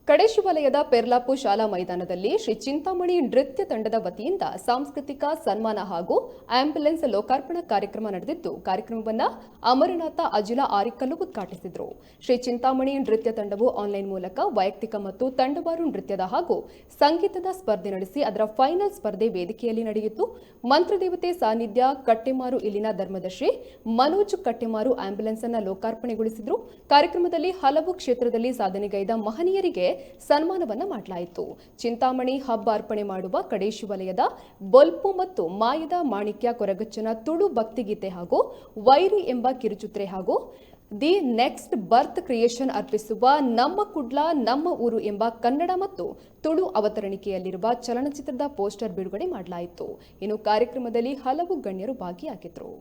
ಕಡೇಶು ವಲಯದ ಪೆರ್ಲಾಪು ಶಾಲಾ ಮೈದಾನದಲ್ಲಿ ಶ್ರೀ ಚಿಂತಾಮಣಿ ನೃತ್ಯ ತಂಡದ ವತಿಯಿಂದ ಸಾಂಸ್ಕೃತಿಕ ಸನ್ಮಾನ ಹಾಗೂ ಆಂಬ್ಯುಲೆನ್ಸ್ ಲೋಕಾರ್ಪಣಾ ಕಾರ್ಯಕ್ರಮ ನಡೆದಿದ್ದು, ಕಾರ್ಯಕ್ರಮವನ್ನು ಅಮರನಾಥ ಅಜಿಲ ಆರಿಕಲ್ಲು ಉದ್ಘಾಟಿಸಿದರು. ಶ್ರೀ ಚಿಂತಾಮಣಿ ನೃತ್ಯ ತಂಡವು ಆನ್ಲೈನ್ ಮೂಲಕ ವೈಯಕ್ತಿಕ ಮತ್ತು ತಂಡವಾರು ನೃತ್ಯದ ಹಾಗೂ ಸಂಗೀತದ ಸ್ಪರ್ಧೆ ನಡೆಸಿ ಅದರ ಫೈನಲ್ ಸ್ಪರ್ಧೆ ವೇದಿಕೆಯಲ್ಲಿ ನಡೆಯಿತು. ಮಂತ್ರದೇವತೆ ಸಾನ್ನಿಧ್ಯ ಕಟ್ಟೆಮಾರು ಇಲ್ಲಿನ ಧರ್ಮದರ್ಶಿ ಮನೋಜ್ ಕಟ್ಟೆಮಾರು ಆಂಬ್ಯುಲೆನ್ಸ್ ಅನ್ನು ಲೋಕಾರ್ಪಣೆಗೊಳಿಸಿದರು. ಕಾರ್ಯಕ್ರಮದಲ್ಲಿ ಹಲವು ಕ್ಷೇತ್ರದಲ್ಲಿ ಸಾಧನೆಗೈದ ಮಹನೀಯರಿಗೆ ಸನ್ಮಾನವನ್ನ ಮಾಡಲಾಯಿತು. ಚಿಂತಾಮಣಿ ಹಬ್ಬ ಅರ್ಪಣೆ ಮಾಡುವ ಕಡೇಶು ವಲಯದ ಬೊಲ್ಪು ಮತ್ತು ಮಾಯದ ಮಾಣಿಕ್ಯ ಕೊರಗಚ್ಚನ ತುಳು ಭಕ್ತಿಗೀತೆ ಹಾಗೂ ವೈರಿ ಎಂಬ ಕಿರುಚಿತ್ರೆ ಹಾಗೂ ದಿ ನೆಕ್ಸ್ಟ್ ಬರ್ತ್ ಕ್ರಿಯೇಷನ್ ಅರ್ಪಿಸುವ ನಮ್ಮ ಕುಡ್ಲ ನಮ್ಮ ಊರು ಎಂಬ ಕನ್ನಡ ಮತ್ತು ತುಳು ಅವತರಣಿಕೆಯಲ್ಲಿರುವ ಚಲನಚಿತ್ರದ ಪೋಸ್ಟರ್ ಬಿಡುಗಡೆ ಮಾಡಲಾಯಿತು. ಇನ್ನು ಕಾರ್ಯಕ್ರಮದಲ್ಲಿ ಹಲವು ಗಣ್ಯರು ಭಾಗಿಯಾಗಿದ್ದರು.